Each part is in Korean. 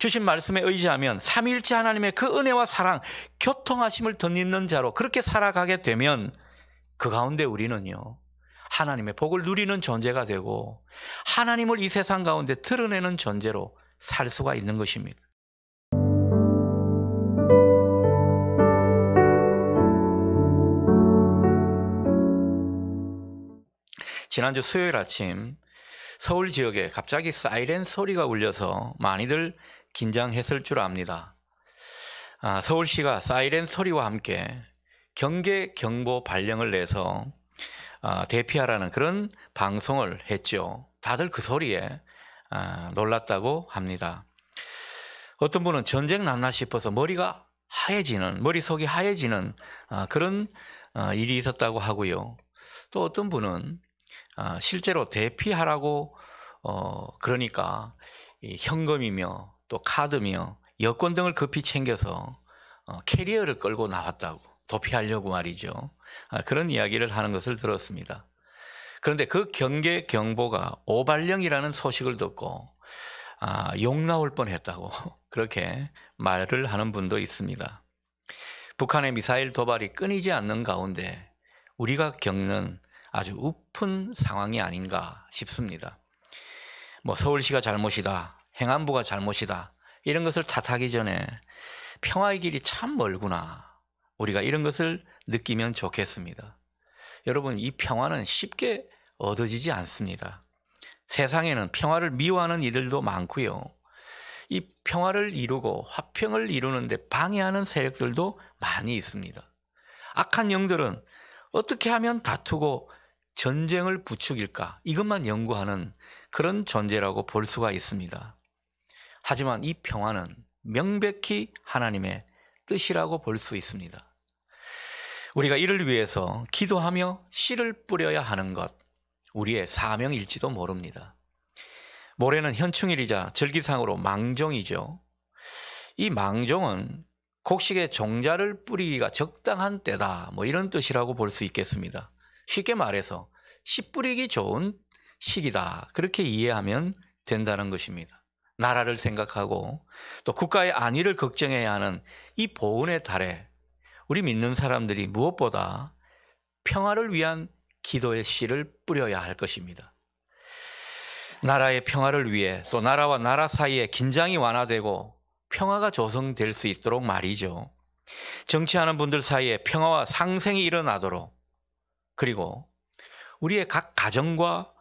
주신 말씀에 의지하면 삼위일체 하나님의 그 은혜와 사랑, 교통하심을 덧입는 자로 그렇게 살아가게 되면 그 가운데 우리는요, 하나님의 복을 누리는 존재가 되고 하나님을 이 세상 가운데 드러내는 존재로 살 수가 있는 것입니다. 지난주 수요일 아침 서울 지역에 갑자기 사이렌 소리가 울려서 많이들 긴장했을 줄 압니다. 서울시가 사이렌 소리와 함께 경계 경보 발령을 내서 대피하라는 그런 방송을 했죠. 다들 그 소리에 놀랐다고 합니다. 어떤 분은 전쟁 났나 싶어서 머릿속이 하얘지는 그런 일이 있었다고 하고요. 또 어떤 분은 실제로 대피하라고 그러니까 현금이며 또 카드며 여권 등을 급히 챙겨서 캐리어를 끌고 나왔다고, 도피하려고 말이죠. 그런 이야기를 하는 것을 들었습니다. 그런데 그 경계 경보가 오발령이라는 소식을 듣고 욕 나올 뻔했다고 그렇게 말을 하는 분도 있습니다. 북한의 미사일 도발이 끊이지 않는 가운데 우리가 겪는 아주 우픈 상황이 아닌가 싶습니다. 서울시가 잘못이다, 행안부가 잘못이다, 이런 것을 탓하기 전에 평화의 길이 참 멀구나, 우리가 이런 것을 느끼면 좋겠습니다. 여러분, 이 평화는 쉽게 얻어지지 않습니다. 세상에는 평화를 미워하는 이들도 많고요, 이 평화를 이루고 화평을 이루는데 방해하는 세력들도 많이 있습니다. 악한 영들은 어떻게 하면 다투고 전쟁을 부추길까, 이것만 연구하는 그런 존재라고 볼 수가 있습니다. 하지만 이 평화는 명백히 하나님의 뜻이라고 볼 수 있습니다. 우리가 이를 위해서 기도하며 씨를 뿌려야 하는 것, 우리의 사명일지도 모릅니다. 모레는 현충일이자 절기상으로 망종이죠. 이 망종은 곡식에 종자를 뿌리기가 적당한 때다, 이런 뜻이라고 볼 수 있겠습니다. 쉽게 말해서 씨 뿌리기 좋은 시기다, 그렇게 이해하면 된다는 것입니다. 나라를 생각하고 또 국가의 안위를 걱정해야 하는 이 보훈의 달에 우리 믿는 사람들이 무엇보다 평화를 위한 기도의 씨를 뿌려야 할 것입니다. 나라의 평화를 위해, 또 나라와 나라 사이에 긴장이 완화되고 평화가 조성될 수 있도록 말이죠. 정치하는 분들 사이에 평화와 상생이 일어나도록, 그리고 우리의 각 가정과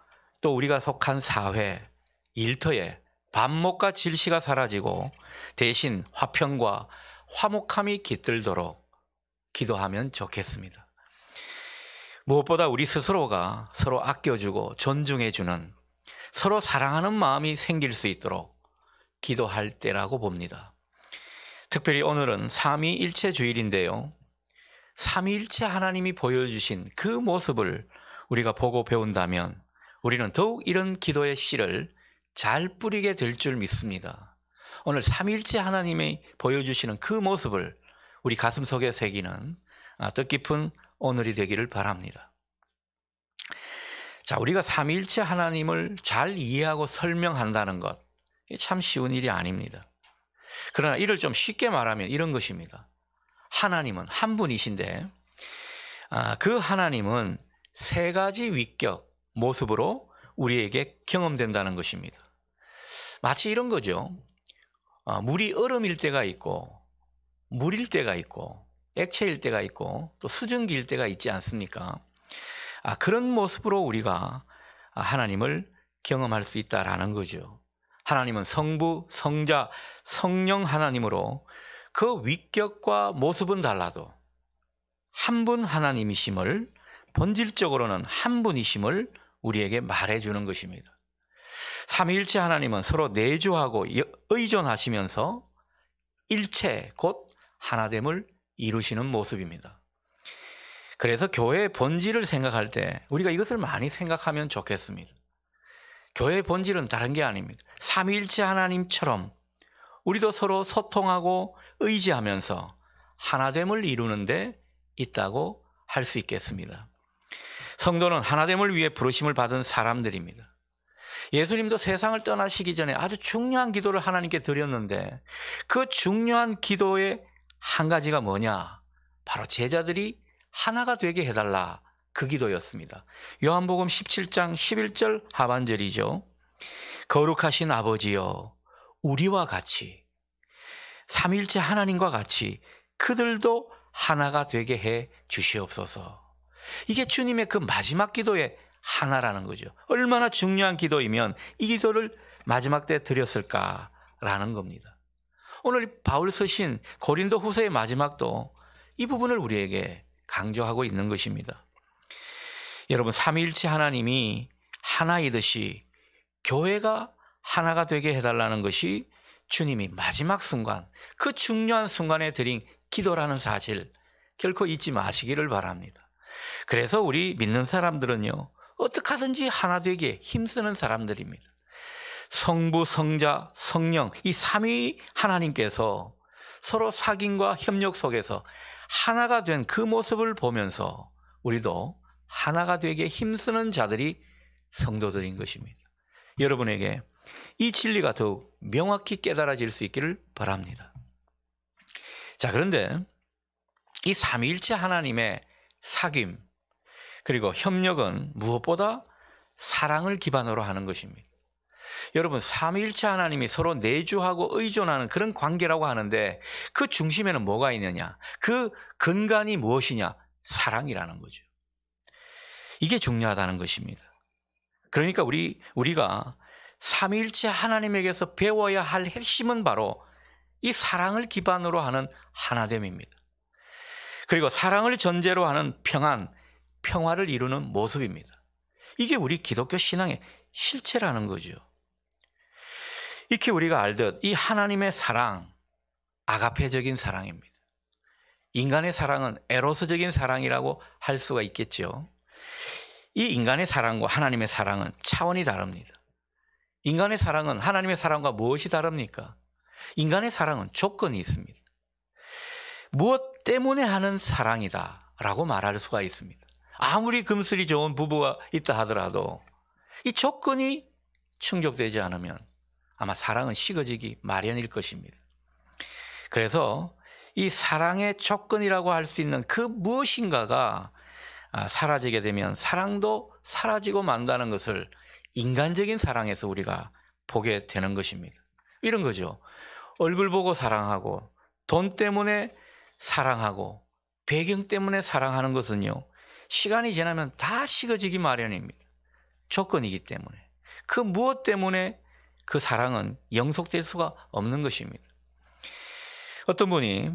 또 우리가 속한 사회, 일터에 반목과 질시가 사라지고 대신 화평과 화목함이 깃들도록 기도하면 좋겠습니다. 무엇보다 우리 스스로가 서로 아껴주고 존중해주는, 서로 사랑하는 마음이 생길 수 있도록 기도할 때라고 봅니다. 특별히 오늘은 삼위일체 주일인데요, 삼위일체 하나님이 보여주신 그 모습을 우리가 보고 배운다면 우리는 더욱 이런 기도의 씨를 잘 뿌리게 될 줄 믿습니다. 오늘 삼위일체 하나님이 보여주시는 그 모습을 우리 가슴속에 새기는 뜻깊은 오늘이 되기를 바랍니다. 자, 우리가 삼위일체 하나님을 잘 이해하고 설명한다는 것, 참 쉬운 일이 아닙니다. 그러나 이를 좀 쉽게 말하면 이런 것입니다. 하나님은 한 분이신데 그 하나님은 세 가지 위격, 모습으로 우리에게 경험된다는 것입니다. 마치 이런 거죠. 물이 얼음일 때가 있고 물일 때가 있고 액체일 때가 있고 또 수증기일 때가 있지 않습니까? 그런 모습으로 우리가 하나님을 경험할 수 있다라는 거죠. 하나님은 성부, 성자, 성령 하나님으로 그 위격과 모습은 달라도 한 분 하나님이심을, 본질적으로는 한 분이심을 우리에게 말해주는 것입니다. 삼위일체 하나님은 서로 내주하고 의존하시면서 일체, 곧 하나됨을 이루시는 모습입니다. 그래서 교회의 본질을 생각할 때 우리가 이것을 많이 생각하면 좋겠습니다. 교회의 본질은 다른 게 아닙니다. 삼위일체 하나님처럼 우리도 서로 소통하고 의지하면서 하나됨을 이루는 데 있다고 할 수 있겠습니다. 성도는 하나됨을 위해 부르심을 받은 사람들입니다. 예수님도 세상을 떠나시기 전에 아주 중요한 기도를 하나님께 드렸는데 그 중요한 기도의 한 가지가 뭐냐? 바로 제자들이 하나가 되게 해달라, 그 기도였습니다. 요한복음 17장 11절 하반절이죠. 거룩하신 아버지여, 우리와 같이, 삼위일체 하나님과 같이 그들도 하나가 되게 해 주시옵소서. 이게 주님의 그 마지막 기도의 하나라는 거죠. 얼마나 중요한 기도이면 이 기도를 마지막 때 드렸을까라는 겁니다. 오늘 바울 쓰신 고린도 후서의 마지막도 이 부분을 우리에게 강조하고 있는 것입니다. 여러분, 삼위일체 하나님이 하나이듯이 교회가 하나가 되게 해달라는 것이 주님이 마지막 순간, 그 중요한 순간에 드린 기도라는 사실 결코 잊지 마시기를 바랍니다. 그래서 우리 믿는 사람들은요, 어떻게 하든지 하나 되기에 힘쓰는 사람들입니다. 성부, 성자, 성령, 이 삼위 하나님께서 서로 사귐과 협력 속에서 하나가 된 그 모습을 보면서 우리도 하나가 되기에 힘쓰는 자들이 성도들인 것입니다. 여러분에게 이 진리가 더욱 명확히 깨달아질 수 있기를 바랍니다. 자, 그런데 이 삼위일체 하나님의 사귐 그리고 협력은 무엇보다 사랑을 기반으로 하는 것입니다. 여러분, 삼위일체 하나님이 서로 내주하고 의존하는 그런 관계라고 하는데 그 중심에는 뭐가 있느냐? 그 근간이 무엇이냐? 사랑이라는 거죠. 이게 중요하다는 것입니다. 그러니까 우리가 삼위일체 하나님에게서 배워야 할 핵심은 바로 이 사랑을 기반으로 하는 하나됨입니다. 그리고 사랑을 전제로 하는 평화를 이루는 모습입니다. 이게 우리 기독교 신앙의 실체라는 거죠. 이렇게 우리가 알듯 이 하나님의 사랑, 아가페적인 사랑입니다. 인간의 사랑은 에로스적인 사랑이라고 할 수가 있겠죠. 이 인간의 사랑과 하나님의 사랑은 차원이 다릅니다. 인간의 사랑은 하나님의 사랑과 무엇이 다릅니까? 인간의 사랑은 조건이 있습니다. 무엇 때문에 하는 사랑이다 라고 말할 수가 있습니다. 아무리 금슬이 좋은 부부가 있다 하더라도 이 조건이 충족되지 않으면 아마 사랑은 식어지기 마련일 것입니다. 그래서 이 사랑의 조건이라고 할 수 있는 그 무엇인가가 사라지게 되면 사랑도 사라지고 만다는 것을 인간적인 사랑에서 우리가 보게 되는 것입니다. 이런 거죠. 얼굴 보고 사랑하고 돈 때문에 사랑하고 배경 때문에 사랑하는 것은요, 시간이 지나면 다 식어지기 마련입니다. 조건이기 때문에. 그 무엇 때문에 그 사랑은 영속될 수가 없는 것입니다. 어떤 분이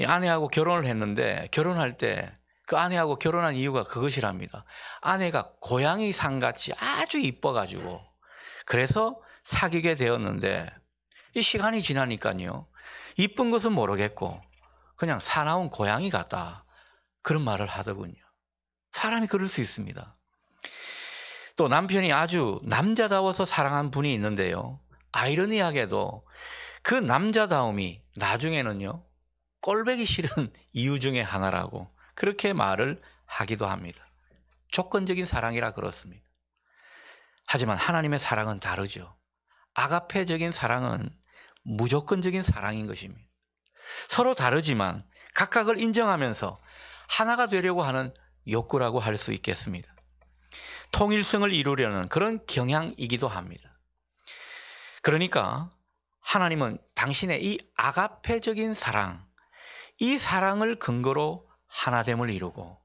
아내하고 결혼을 했는데 결혼할 때 그 아내하고 결혼한 이유가 그것이랍니다. 아내가 고양이 상같이 아주 이뻐가지고 그래서 사귀게 되었는데 이 시간이 지나니까요, 이쁜 것은 모르겠고 그냥 사나운 고양이 같다, 그런 말을 하더군요. 사람이 그럴 수 있습니다. 또 남편이 아주 남자다워서 사랑한 분이 있는데요, 아이러니하게도 그 남자다움이 나중에는요, 꼴보기 싫은 이유 중에 하나라고 그렇게 말을 하기도 합니다. 조건적인 사랑이라 그렇습니다. 하지만 하나님의 사랑은 다르죠. 아가페적인 사랑은 무조건적인 사랑인 것입니다. 서로 다르지만 각각을 인정하면서 하나가 되려고 하는 욕구라고 할 수 있겠습니다. 통일성을 이루려는 그런 경향이기도 합니다. 그러니까 하나님은 당신의 이 아가페적인 사랑, 이 사랑을 근거로 하나됨을 이루고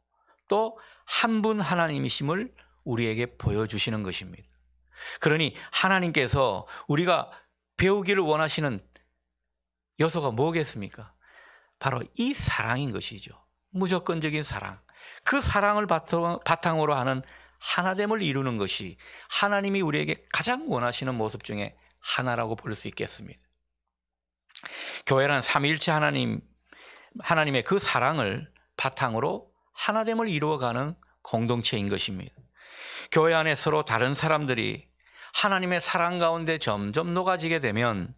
또 한 분 하나님이심을 우리에게 보여주시는 것입니다. 그러니 하나님께서 우리가 배우기를 원하시는 요소가 뭐겠습니까? 바로 이 사랑인 것이죠. 무조건적인 사랑. 그 사랑을 바탕으로 하는 하나됨을 이루는 것이 하나님이 우리에게 가장 원하시는 모습 중에 하나라고 볼 수 있겠습니다. 교회란 삼위일체 하나님의 그 사랑을 바탕으로 하나됨을 이루어가는 공동체인 것입니다. 교회 안에 서로 다른 사람들이 하나님의 사랑 가운데 점점 녹아지게 되면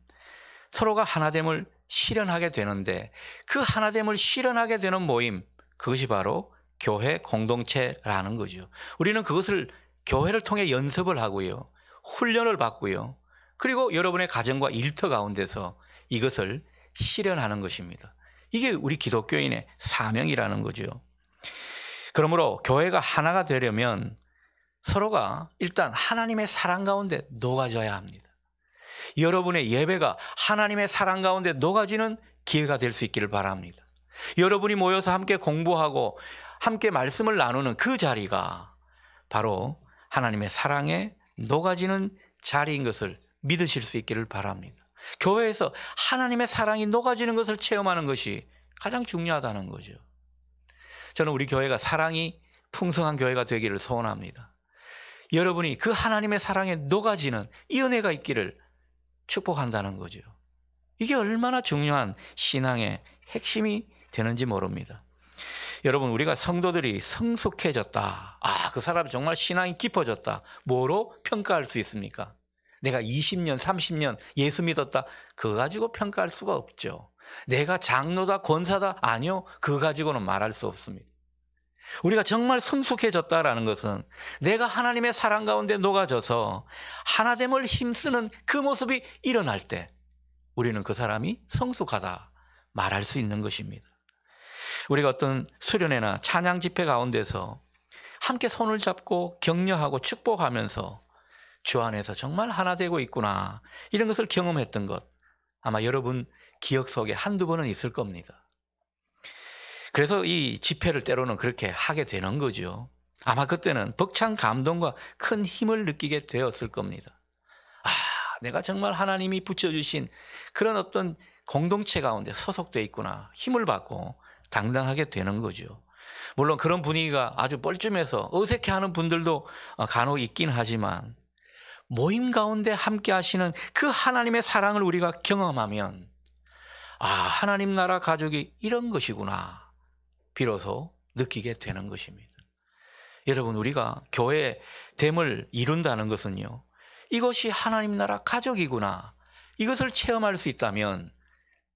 서로가 하나됨을 실현하게 되는데, 그 하나됨을 실현하게 되는 모임, 그것이 바로 교회 공동체라는 거죠. 우리는 그것을 교회를 통해 연습을 하고요, 훈련을 받고요. 그리고 여러분의 가정과 일터 가운데서 이것을 실현하는 것입니다. 이게 우리 기독교인의 사명이라는 거죠. 그러므로 교회가 하나가 되려면 서로가 일단 하나님의 사랑 가운데 녹아져야 합니다. 여러분의 예배가 하나님의 사랑 가운데 녹아지는 기회가 될 수 있기를 바랍니다. 여러분이 모여서 함께 공부하고 함께 말씀을 나누는 그 자리가 바로 하나님의 사랑에 녹아지는 자리인 것을 믿으실 수 있기를 바랍니다. 교회에서 하나님의 사랑이 녹아지는 것을 체험하는 것이 가장 중요하다는 거죠. 저는 우리 교회가 사랑이 풍성한 교회가 되기를 소원합니다. 여러분이 그 하나님의 사랑에 녹아지는 이 은혜가 있기를 축복한다는 거죠. 이게 얼마나 중요한 신앙의 핵심이 되는지 모릅니다. 여러분, 우리가 성도들이 성숙해졌다. 그 사람 정말 신앙이 깊어졌다. 뭐로 평가할 수 있습니까? 내가 20년, 30년 예수 믿었다. 그거 가지고 평가할 수가 없죠. 내가 장로다, 권사다. 아니요. 그거 가지고는 말할 수 없습니다. 우리가 정말 성숙해졌다라는 것은 내가 하나님의 사랑 가운데 녹아져서 하나됨을 힘쓰는 그 모습이 일어날 때 우리는 그 사람이 성숙하다 말할 수 있는 것입니다. 우리가 어떤 수련회나 찬양 집회 가운데서 함께 손을 잡고 격려하고 축복하면서 주 안에서 정말 하나 되고 있구나, 이런 것을 경험했던 것 아마 여러분 기억 속에 한두 번은 있을 겁니다. 그래서 이 집회를 때로는 그렇게 하게 되는 거죠. 아마 그때는 벅찬 감동과 큰 힘을 느끼게 되었을 겁니다. 내가 정말 하나님이 붙여주신 그런 어떤 공동체 가운데 소속되어 있구나, 힘을 받고 당당하게 되는 거죠. 물론 그런 분위기가 아주 뻘쭘해서 어색해하는 분들도 간혹 있긴 하지만 모임 가운데 함께 하시는 그 하나님의 사랑을 우리가 경험하면 하나님 나라 가족이 이런 것이구나 비로소 느끼게 되는 것입니다. 여러분, 우리가 교회됨을 이룬다는 것은요, 이것이 하나님 나라 가족이구나, 이것을 체험할 수 있다면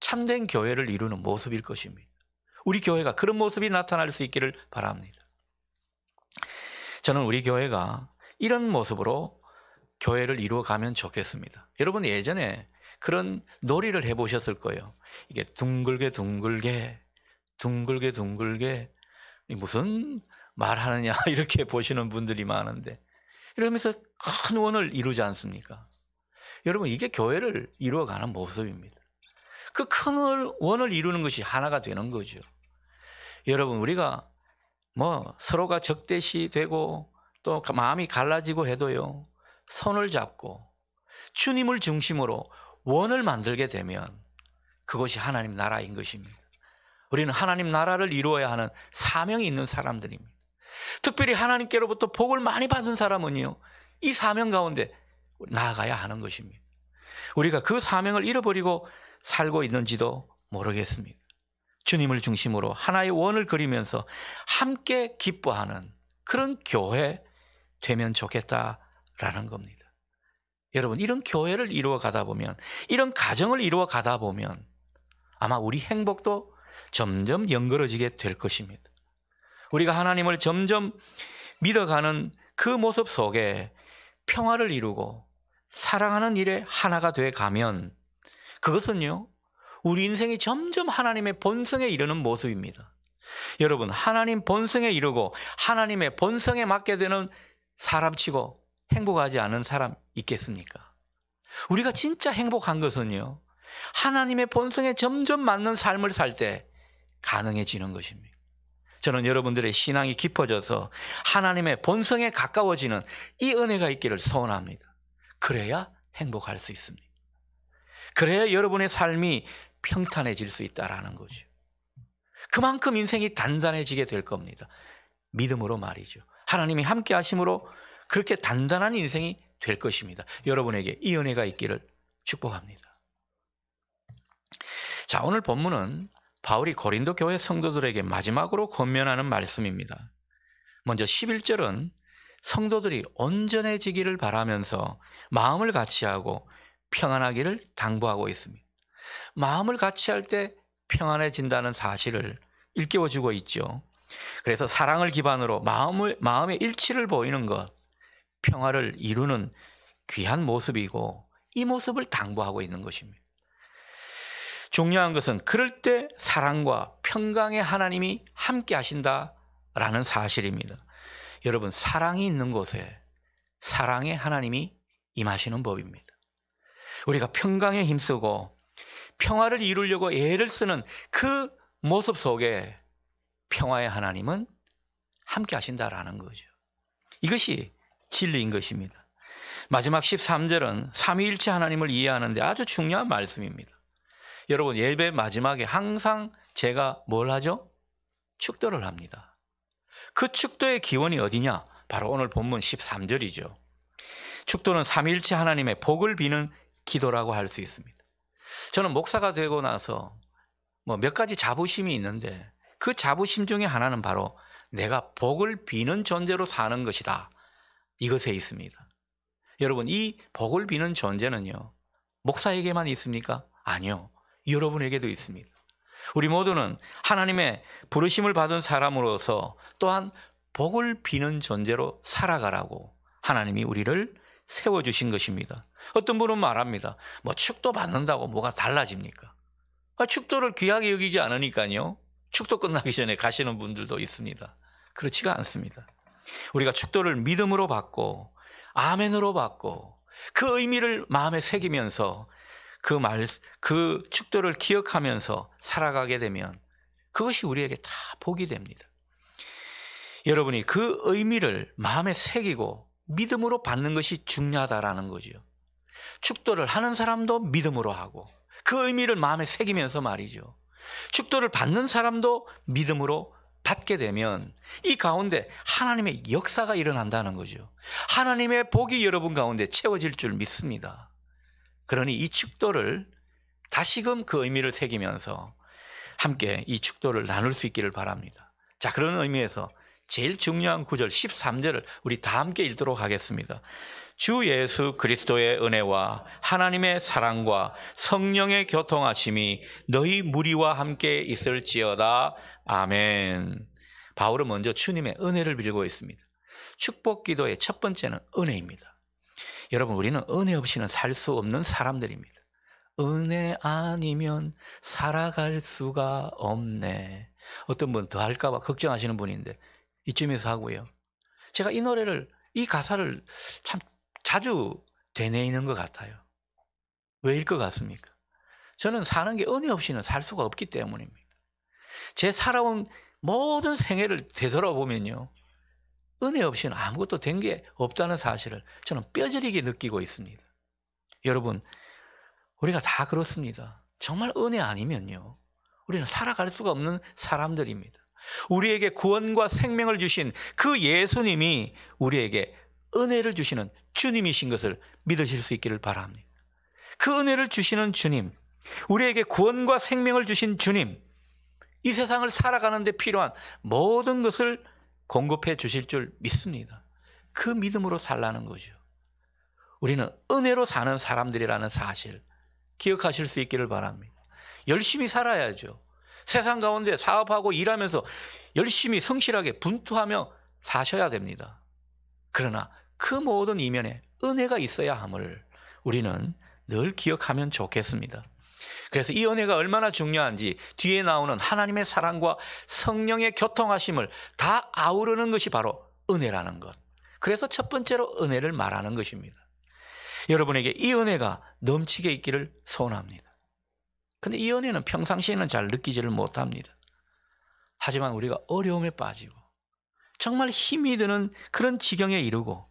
참된 교회를 이루는 모습일 것입니다. 우리 교회가 그런 모습이 나타날 수 있기를 바랍니다. 저는 우리 교회가 이런 모습으로 교회를 이루어가면 좋겠습니다. 여러분, 예전에 그런 놀이를 해보셨을 거예요. 이게 둥글게 무슨 말하느냐 이렇게 보시는 분들이 많은데, 이러면서 큰 원을 이루지 않습니까? 여러분, 이게 교회를 이루어가는 모습입니다. 그 큰 원을 이루는 것이 하나가 되는 거죠. 여러분, 우리가 서로가 적대시 되고 또 마음이 갈라지고 해도요, 손을 잡고 주님을 중심으로 원을 만들게 되면 그것이 하나님 나라인 것입니다. 우리는 하나님 나라를 이루어야 하는 사명이 있는 사람들입니다. 특별히 하나님께로부터 복을 많이 받은 사람은요, 이 사명 가운데 나아가야 하는 것입니다. 우리가 그 사명을 잃어버리고 살고 있는지도 모르겠습니다. 주님을 중심으로 하나의 원을 그리면서 함께 기뻐하는 그런 교회 되면 좋겠다라는 겁니다. 여러분, 이런 교회를 이루어 가다 보면, 이런 가정을 이루어 가다 보면 아마 우리 행복도 점점 연걸어지게 될 것입니다. 우리가 하나님을 점점 믿어가는 그 모습 속에 평화를 이루고 사랑하는 일에 하나가 돼 가면 그것은요, 우리 인생이 점점 하나님의 본성에 이르는 모습입니다. 여러분, 하나님 본성에 이르고 하나님의 본성에 맞게 되는 사람치고 행복하지 않은 사람 있겠습니까? 우리가 진짜 행복한 것은요, 하나님의 본성에 점점 맞는 삶을 살 때 가능해지는 것입니다. 저는 여러분들의 신앙이 깊어져서 하나님의 본성에 가까워지는 이 은혜가 있기를 소원합니다. 그래야 행복할 수 있습니다. 그래야 여러분의 삶이 평탄해질 수 있다는 거죠. 그만큼 인생이 단단해지게 될 겁니다. 믿음으로 말이죠. 하나님이 함께 하심으로 그렇게 단단한 인생이 될 것입니다. 여러분에게 이 은혜가 있기를 축복합니다. 자, 오늘 본문은 바울이 고린도 교회 성도들에게 마지막으로 권면하는 말씀입니다. 먼저 11절은 성도들이 온전해지기를 바라면서 마음을 같이하고 평안하기를 당부하고 있습니다. 마음을 같이할 때 평안해진다는 사실을 일깨워주고 있죠. 그래서 사랑을 기반으로 마음의 일치를 보이는 것, 평화를 이루는 귀한 모습이고 이 모습을 당부하고 있는 것입니다. 중요한 것은 그럴 때 사랑과 평강의 하나님이 함께 하신다라는 사실입니다. 여러분, 사랑이 있는 곳에 사랑의 하나님이 임하시는 법입니다. 우리가 평강에 힘쓰고 평화를 이루려고 애를 쓰는 그 모습 속에 평화의 하나님은 함께 하신다라는 거죠. 이것이 진리인 것입니다. 마지막 13절은 삼위일체 하나님을 이해하는데 아주 중요한 말씀입니다. 여러분, 예배 마지막에 항상 제가 뭘 하죠? 축도를 합니다. 그 축도의 기원이 어디냐? 바로 오늘 본문 13절이죠. 축도는 삼위일체 하나님의 복을 비는 기도라고 할 수 있습니다. 저는 목사가 되고 나서 몇 가지 자부심이 있는데 그 자부심 중에 하나는 바로 내가 복을 비는 존재로 사는 것이다. 이것에 있습니다. 여러분, 이 복을 비는 존재는요, 목사에게만 있습니까? 아니요. 여러분에게도 있습니다. 우리 모두는 하나님의 부르심을 받은 사람으로서 또한 복을 비는 존재로 살아가라고 하나님이 우리를 세워주신 것입니다. 어떤 분은 말합니다. 축도 받는다고 뭐가 달라집니까? 축도를 귀하게 여기지 않으니까요, 축도 끝나기 전에 가시는 분들도 있습니다. 그렇지가 않습니다. 우리가 축도를 믿음으로 받고 아멘으로 받고 그 의미를 마음에 새기면서 그 축도를 기억하면서 살아가게 되면 그것이 우리에게 다 복이 됩니다. 여러분이 그 의미를 마음에 새기고 믿음으로 받는 것이 중요하다라는 거죠. 축도를 하는 사람도 믿음으로 하고 그 의미를 마음에 새기면서 말이죠. 축도를 받는 사람도 믿음으로 받게 되면 이 가운데 하나님의 역사가 일어난다는 거죠. 하나님의 복이 여러분 가운데 채워질 줄 믿습니다. 그러니 이 축도를 다시금 그 의미를 새기면서 함께 이 축도를 나눌 수 있기를 바랍니다. 자, 그런 의미에서 제일 중요한 구절 13절을 우리 다 함께 읽도록 하겠습니다. 주 예수 그리스도의 은혜와 하나님의 사랑과 성령의 교통하심이 너희 무리와 함께 있을지어다. 아멘. 바울은 먼저 주님의 은혜를 빌고 있습니다. 축복 기도의 첫 번째는 은혜입니다. 여러분, 우리는 은혜 없이는 살 수 없는 사람들입니다. 은혜 아니면 살아갈 수가 없네. 어떤 분 더 할까 봐 걱정하시는 분인데 이쯤에서 하고요. 제가 이 노래를, 이 가사를 참 자주 되뇌이는 것 같아요. 왜일 것 같습니까? 저는 사는 게 은혜 없이는 살 수가 없기 때문입니다. 제 살아온 모든 생애를 되돌아보면요, 은혜 없이는 아무것도 된 게 없다는 사실을 저는 뼈저리게 느끼고 있습니다. 여러분, 우리가 다 그렇습니다. 정말 은혜 아니면요, 우리는 살아갈 수가 없는 사람들입니다. 우리에게 구원과 생명을 주신 그 예수님이 우리에게 은혜를 주시는 주님이신 것을 믿으실 수 있기를 바랍니다. 그 은혜를 주시는 주님, 우리에게 구원과 생명을 주신 주님, 이 세상을 살아가는 데 필요한 모든 것을 공급해 주실 줄 믿습니다. 그 믿음으로 살라는 거죠. 우리는 은혜로 사는 사람들이라는 사실 기억하실 수 있기를 바랍니다. 열심히 살아야죠. 세상 가운데 사업하고 일하면서 열심히 성실하게 분투하며 사셔야 됩니다. 그러나 그 모든 이면에 은혜가 있어야 함을 우리는 늘 기억하면 좋겠습니다. 그래서 이 은혜가 얼마나 중요한지 뒤에 나오는 하나님의 사랑과 성령의 교통하심을 다 아우르는 것이 바로 은혜라는 것. 그래서 첫 번째로 은혜를 말하는 것입니다. 여러분에게 이 은혜가 넘치게 있기를 소원합니다. 근데 이 은혜는 평상시에는 잘 느끼지를 못합니다. 하지만 우리가 어려움에 빠지고 정말 힘이 드는 그런 지경에 이르고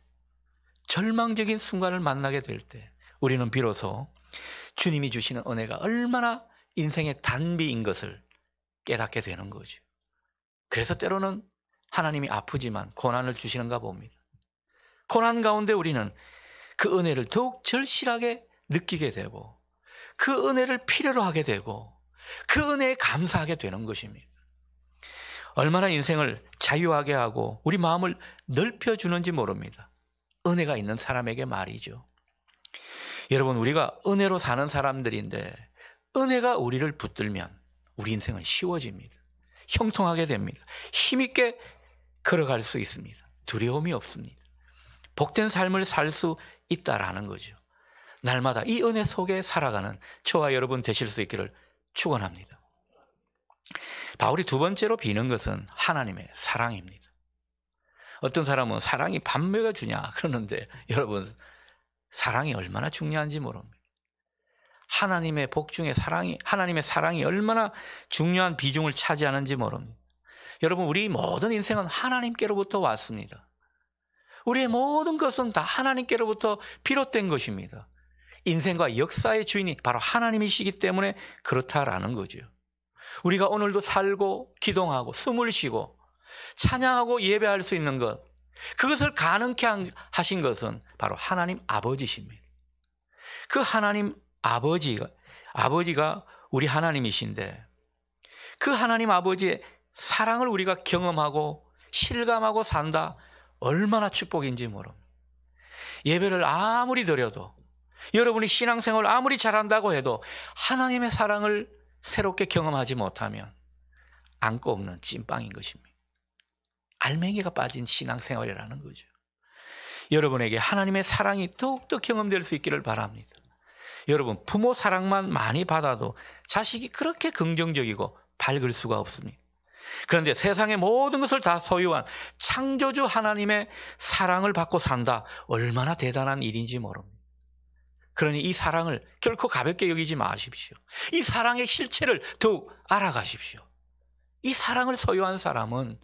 절망적인 순간을 만나게 될 때 우리는 비로소 주님이 주시는 은혜가 얼마나 인생의 단비인 것을 깨닫게 되는 거죠. 그래서 때로는 하나님이 아프지만 고난을 주시는가 봅니다. 고난 가운데 우리는 그 은혜를 더욱 절실하게 느끼게 되고 그 은혜를 필요로 하게 되고 그 은혜에 감사하게 되는 것입니다. 얼마나 인생을 자유하게 하고 우리 마음을 넓혀주는지 모릅니다. 은혜가 있는 사람에게 말이죠. 여러분, 우리가 은혜로 사는 사람들인데 은혜가 우리를 붙들면 우리 인생은 쉬워집니다. 형통하게 됩니다. 힘있게 걸어갈 수 있습니다. 두려움이 없습니다. 복된 삶을 살 수 있다라는 거죠. 날마다 이 은혜 속에 살아가는 저와 여러분 되실 수 있기를 축원합니다. 바울이 두 번째로 비는 것은 하나님의 사랑입니다. 어떤 사람은 사랑이 밥 먹여주냐 그러는데 여러분, 사랑이 얼마나 중요한지 모릅니다. 하나님의 복 중에 하나님의 사랑이 얼마나 중요한 비중을 차지하는지 모릅니다. 여러분, 우리 모든 인생은 하나님께로부터 왔습니다. 우리의 모든 것은 다 하나님께로부터 비롯된 것입니다. 인생과 역사의 주인이 바로 하나님이시기 때문에 그렇다라는 거죠. 우리가 오늘도 살고 기도하고 숨을 쉬고 찬양하고 예배할 수 있는 것, 그것을 가능케 하신 것은 바로 하나님 아버지십니다. 그 하나님 아버지가 우리 하나님이신데, 그 하나님 아버지의 사랑을 우리가 경험하고 실감하고 산다, 얼마나 축복인지 모릅니다. 예배를 아무리 드려도, 여러분이 신앙생활을 아무리 잘한다고 해도 하나님의 사랑을 새롭게 경험하지 못하면 안고 없는 찐빵인 것입니다. 알맹이가 빠진 신앙생활이라는 거죠. 여러분에게 하나님의 사랑이 더욱더 경험될 수 있기를 바랍니다. 여러분, 부모 사랑만 많이 받아도 자식이 그렇게 긍정적이고 밝을 수가 없습니다. 그런데 세상의 모든 것을 다 소유한 창조주 하나님의 사랑을 받고 산다, 얼마나 대단한 일인지 모릅니다. 그러니 이 사랑을 결코 가볍게 여기지 마십시오. 이 사랑의 실체를 더욱 알아가십시오. 이 사랑을 소유한 사람은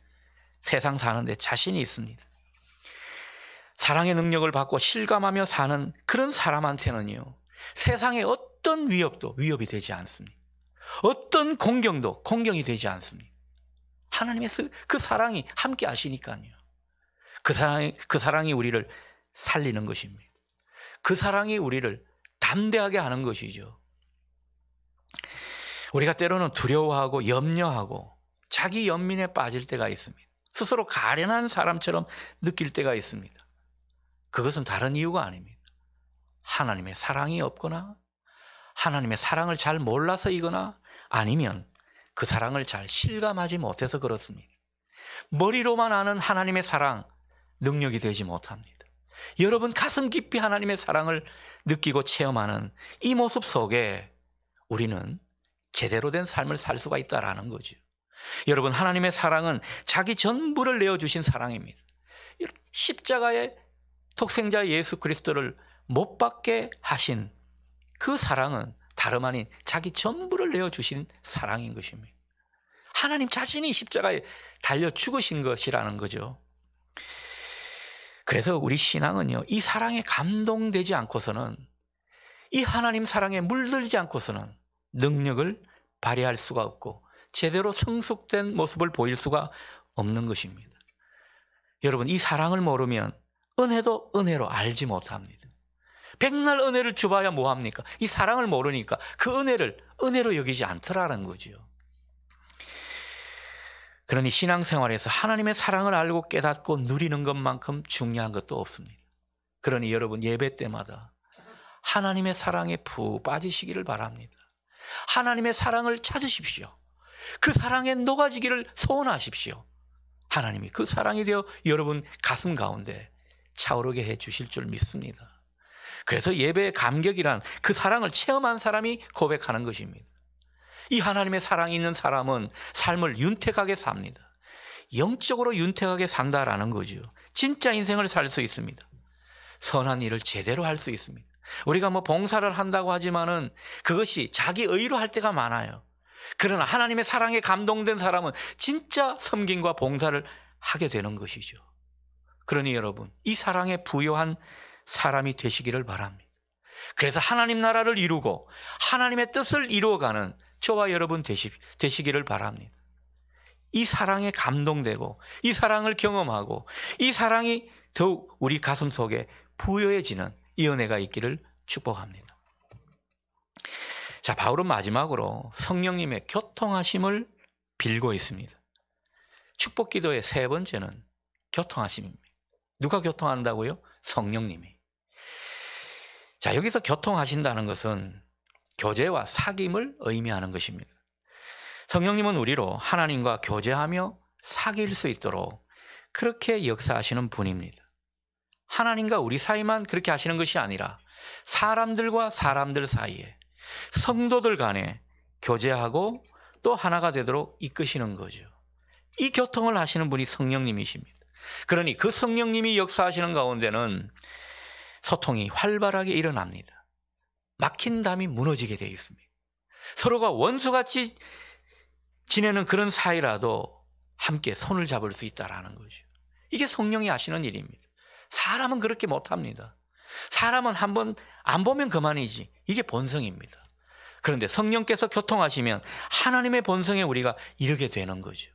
세상 사는데 자신이 있습니다. 사랑의 능력을 받고 실감하며 사는 그런 사람한테는요, 세상의 어떤 위협도 위협이 되지 않습니다. 어떤 공경도 공경이 되지 않습니다. 하나님의 그 사랑이 함께 하시니까요. 그 사랑이 우리를 살리는 것입니다. 그 사랑이 우리를 담대하게 하는 것이죠. 우리가 때로는 두려워하고 염려하고 자기 연민에 빠질 때가 있습니다. 스스로 가련한 사람처럼 느낄 때가 있습니다. 그것은 다른 이유가 아닙니다. 하나님의 사랑이 없거나 하나님의 사랑을 잘 몰라서이거나 아니면 그 사랑을 잘 실감하지 못해서 그렇습니다. 머리로만 아는 하나님의 사랑, 능력이 되지 못합니다. 여러분 가슴 깊이 하나님의 사랑을 느끼고 체험하는 이 모습 속에 우리는 제대로 된 삶을 살 수가 있다라는 거죠. 여러분, 하나님의 사랑은 자기 전부를 내어주신 사랑입니다. 십자가의 독생자 예수 그리스도를 못 박게 하신 그 사랑은 다름 아닌 자기 전부를 내어주신 사랑인 것입니다. 하나님 자신이 십자가에 달려 죽으신 것이라는 거죠. 그래서 우리 신앙은요, 이 사랑에 감동되지 않고서는, 이 하나님 사랑에 물들지 않고서는 능력을 발휘할 수가 없고 제대로 성숙된 모습을 보일 수가 없는 것입니다. 여러분, 이 사랑을 모르면 은혜도 은혜로 알지 못합니다. 백날 은혜를 줘봐야 뭐합니까? 이 사랑을 모르니까 그 은혜를 은혜로 여기지 않더라는 거죠. 그러니 신앙생활에서 하나님의 사랑을 알고 깨닫고 누리는 것만큼 중요한 것도 없습니다. 그러니 여러분, 예배 때마다 하나님의 사랑에 푹 빠지시기를 바랍니다. 하나님의 사랑을 찾으십시오. 그 사랑에 녹아지기를 소원하십시오. 하나님이 그 사랑이 되어 여러분 가슴 가운데 차오르게 해 주실 줄 믿습니다. 그래서 예배의 감격이란 그 사랑을 체험한 사람이 고백하는 것입니다. 이 하나님의 사랑이 있는 사람은 삶을 윤택하게 삽니다. 영적으로 윤택하게 산다라는 거죠. 진짜 인생을 살 수 있습니다. 선한 일을 제대로 할 수 있습니다. 우리가 봉사를 한다고 하지만은 그것이 자기 의로 할 때가 많아요. 그러나 하나님의 사랑에 감동된 사람은 진짜 섬김과 봉사를 하게 되는 것이죠. 그러니 여러분, 이 사랑에 부요한 사람이 되시기를 바랍니다. 그래서 하나님 나라를 이루고 하나님의 뜻을 이루어가는 저와 여러분 되시기를 바랍니다. 이 사랑에 감동되고 이 사랑을 경험하고 이 사랑이 더욱 우리 가슴 속에 부여해지는 이 은혜가 있기를 축복합니다. 자, 바울은 마지막으로 성령님의 교통하심을 빌고 있습니다. 축복 기도의 세 번째는 교통하심입니다. 누가 교통한다고요? 성령님이. 자, 여기서 교통하신다는 것은 교제와 사귐을 의미하는 것입니다. 성령님은 우리로 하나님과 교제하며 사귈 수 있도록 그렇게 역사하시는 분입니다. 하나님과 우리 사이만 그렇게 하시는 것이 아니라 사람들과 사람들 사이에, 성도들 간에 교제하고 또 하나가 되도록 이끄시는 거죠. 이 교통을 하시는 분이 성령님이십니다. 그러니 그 성령님이 역사하시는 가운데는 소통이 활발하게 일어납니다. 막힌 담이 무너지게 되어 있습니다. 서로가 원수같이 지내는 그런 사이라도 함께 손을 잡을 수 있다는 거죠. 이게 성령이 하시는 일입니다. 사람은 그렇게 못합니다. 사람은 한번 안 보면 그만이지. 이게 본성입니다. 그런데 성령께서 교통하시면 하나님의 본성에 우리가 이르게 되는 거죠.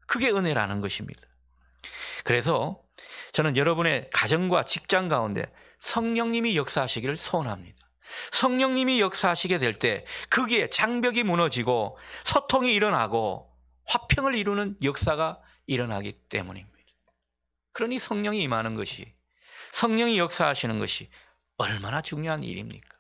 그게 은혜라는 것입니다. 그래서 저는 여러분의 가정과 직장 가운데 성령님이 역사하시기를 소원합니다. 성령님이 역사하시게 될 때 거기에 장벽이 무너지고 소통이 일어나고 화평을 이루는 역사가 일어나기 때문입니다. 그러니 성령이 임하는 것이, 성령이 역사하시는 것이 얼마나 중요한 일입니까?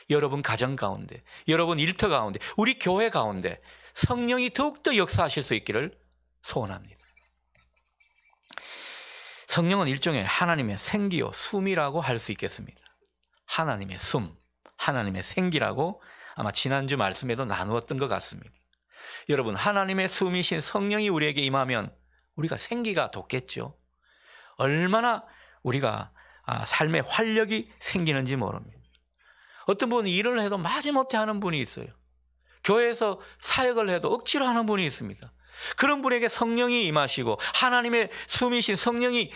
여러분 가정 가운데, 여러분 일터 가운데, 우리 교회 가운데 성령이 더욱더 역사하실 수 있기를 소원합니다. 성령은 일종의 하나님의 생기요 숨이라고 할 수 있겠습니다. 하나님의 숨, 하나님의 생기라고 아마 지난주 말씀에도 나누었던 것 같습니다. 여러분, 하나님의 숨이신 성령이 우리에게 임하면 우리가 생기가 돋겠죠. 얼마나 우리가 삶의 활력이 생기는지 모릅니다. 어떤 분은 일을 해도 마지못해 하는 분이 있어요. 교회에서 사역을 해도 억지로 하는 분이 있습니다. 그런 분에게 성령이 임하시고 하나님의 숨이신 성령이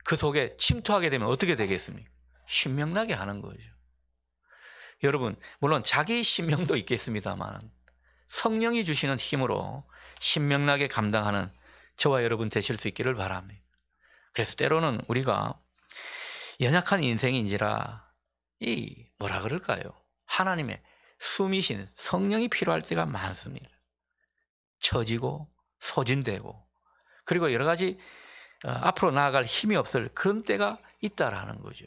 그 속에 침투하게 되면 어떻게 되겠습니까? 신명나게 하는 거죠. 여러분, 물론 자기 신명도 있겠습니다만 성령이 주시는 힘으로 신명나게 감당하는 저와 여러분 되실 수 있기를 바랍니다. 그래서 때로는 우리가 연약한 인생인지라 뭐라 그럴까요? 하나님의 숨이신 성령이 필요할 때가 많습니다. 처지고 소진되고 그리고 여러 가지 앞으로 나아갈 힘이 없을 그런 때가 있다라는 거죠.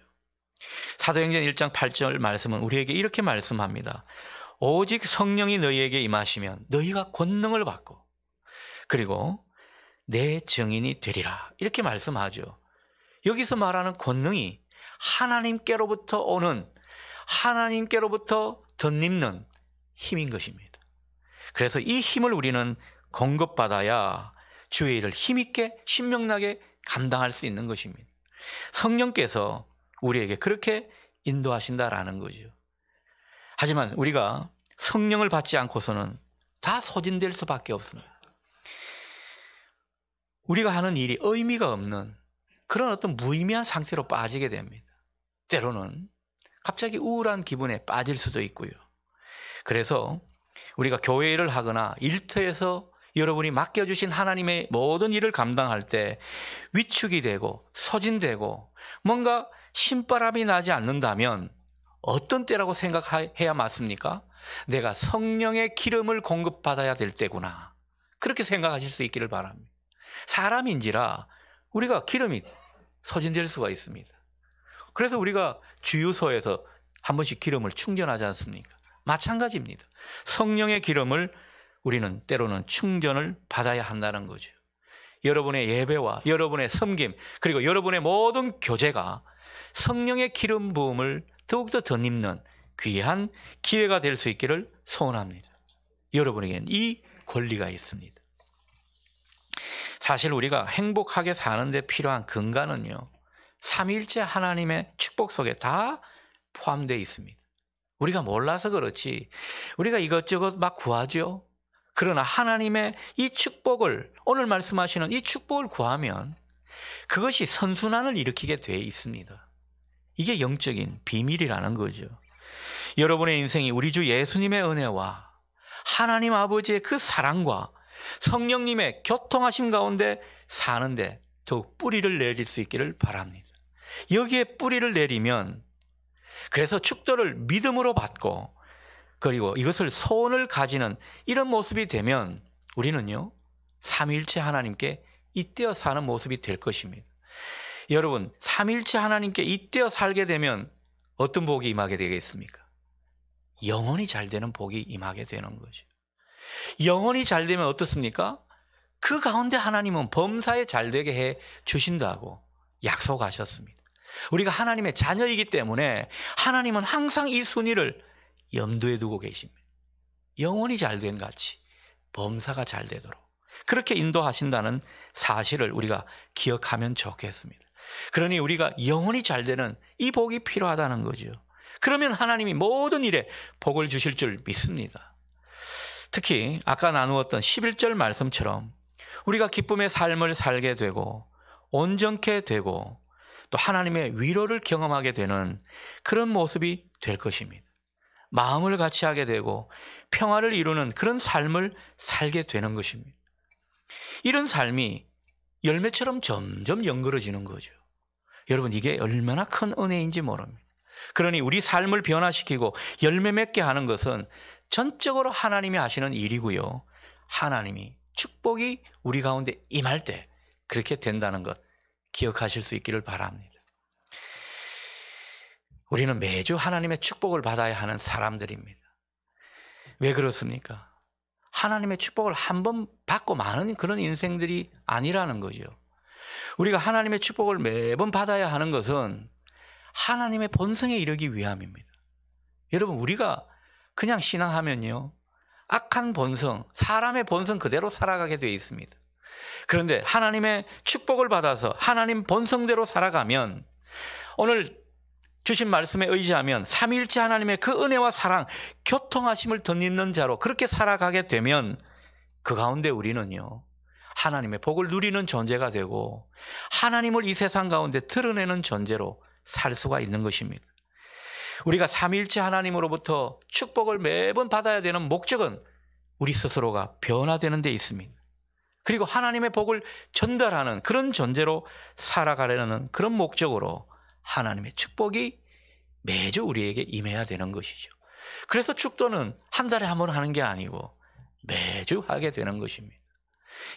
사도행전 1장 8절 말씀은 우리에게 이렇게 말씀합니다. 오직 성령이 너희에게 임하시면 너희가 권능을 받고 그리고 내 증인이 되리라, 이렇게 말씀하죠. 여기서 말하는 권능이 하나님께로부터 오는, 하나님께로부터 덧입는 힘인 것입니다. 그래서 이 힘을 우리는 공급받아야 주의 일을 힘있게 신명나게 감당할 수 있는 것입니다. 성령께서 우리에게 그렇게 인도하신다라는 거죠. 하지만 우리가 성령을 받지 않고서는 다 소진될 수밖에 없습니다. 우리가 하는 일이 의미가 없는 그런 어떤 무의미한 상태로 빠지게 됩니다. 때로는 갑자기 우울한 기분에 빠질 수도 있고요. 그래서 우리가 교회 일을 하거나 일터에서 여러분이 맡겨주신 하나님의 모든 일을 감당할 때 위축이 되고 소진되고 뭔가 신바람이 나지 않는다면 어떤 때라고 생각해야 맞습니까? 내가 성령의 기름을 공급받아야 될 때구나, 그렇게 생각하실 수 있기를 바랍니다. 사람인지라 우리가 기름이 소진될 수가 있습니다. 그래서 우리가 주유소에서 한 번씩 기름을 충전하지 않습니까? 마찬가지입니다. 성령의 기름을 우리는 때로는 충전을 받아야 한다는 거죠. 여러분의 예배와 여러분의 섬김 그리고 여러분의 모든 교제가 성령의 기름 부음을 더욱더 덧입는 귀한 기회가 될 수 있기를 소원합니다. 여러분에게는 이 권리가 있습니다. 사실 우리가 행복하게 사는데 필요한 근간은요, 삼위일체 하나님의 축복 속에 다 포함되어 있습니다. 우리가 몰라서 그렇지 우리가 이것저것 막 구하죠. 그러나 하나님의 이 축복을, 오늘 말씀하시는 이 축복을 구하면 그것이 선순환을 일으키게 되어 있습니다. 이게 영적인 비밀이라는 거죠. 여러분의 인생이 우리 주 예수님의 은혜와 하나님 아버지의 그 사랑과 성령님의 교통하심 가운데 사는데 더욱 뿌리를 내릴 수 있기를 바랍니다. 여기에 뿌리를 내리면, 그래서 축도를 믿음으로 받고 그리고 이것을 소원을 가지는 이런 모습이 되면 우리는요, 삼위일체 하나님께 잇대어 사는 모습이 될 것입니다. 여러분, 삼위일체 하나님께 잇대어 살게 되면 어떤 복이 임하게 되겠습니까? 영혼이 잘 되는 복이 임하게 되는 거죠. 영혼이 잘 되면 어떻습니까? 그 가운데 하나님은 범사에 잘 되게 해 주신다고 약속하셨습니다. 우리가 하나님의 자녀이기 때문에 하나님은 항상 이 순위를 염두에 두고 계십니다. 영혼이 잘된 같이 범사가 잘 되도록 그렇게 인도하신다는 사실을 우리가 기억하면 좋겠습니다. 그러니 우리가 영혼이 잘 되는 이 복이 필요하다는 거죠. 그러면 하나님이 모든 일에 복을 주실 줄 믿습니다. 특히 아까 나누었던 11절 말씀처럼 우리가 기쁨의 삶을 살게 되고 온전케 되고 또 하나님의 위로를 경험하게 되는 그런 모습이 될 것입니다. 마음을 같이 하게 되고 평화를 이루는 그런 삶을 살게 되는 것입니다. 이런 삶이 열매처럼 점점 연그러지는 거죠. 여러분, 이게 얼마나 큰 은혜인지 모릅니다. 그러니 우리 삶을 변화시키고 열매 맺게 하는 것은 전적으로 하나님이 하시는 일이고요. 하나님이 축복이 우리 가운데 임할 때 그렇게 된다는 것 기억하실 수 있기를 바랍니다. 우리는 매주 하나님의 축복을 받아야 하는 사람들입니다. 왜 그렇습니까? 하나님의 축복을 한 번 받고 마는 그런 인생들이 아니라는 거죠. 우리가 하나님의 축복을 매번 받아야 하는 것은 하나님의 본성에 이르기 위함입니다. 여러분, 우리가 그냥 신앙하면요, 악한 본성, 사람의 본성 그대로 살아가게 되어 있습니다. 그런데 하나님의 축복을 받아서 하나님 본성대로 살아가면, 오늘 주신 말씀에 의지하면 삼위일체 하나님의 그 은혜와 사랑, 교통하심을 덧입는 자로 그렇게 살아가게 되면 그 가운데 우리는요, 하나님의 복을 누리는 존재가 되고 하나님을 이 세상 가운데 드러내는 존재로 살 수가 있는 것입니다. 우리가 삼위일체 하나님으로부터 축복을 매번 받아야 되는 목적은 우리 스스로가 변화되는 데 있습니다. 그리고 하나님의 복을 전달하는 그런 존재로 살아가려는 그런 목적으로 하나님의 축복이 매주 우리에게 임해야 되는 것이죠. 그래서 축도는 한 달에 한 번 하는 게 아니고 매주 하게 되는 것입니다.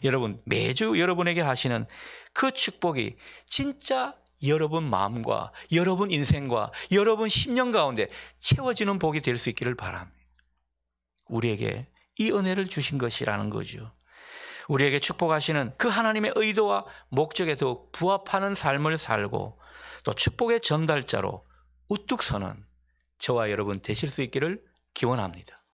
여러분, 매주 여러분에게 하시는 그 축복이 진짜 여러분 마음과 여러분 인생과 여러분 심령 가운데 채워지는 복이 될 수 있기를 바랍니다. 우리에게 이 은혜를 주신 것이라는 거죠. 우리에게 축복하시는 그 하나님의 의도와 목적에 더욱 부합하는 삶을 살고 또 축복의 전달자로 우뚝 서는 저와 여러분 되실 수 있기를 기원합니다.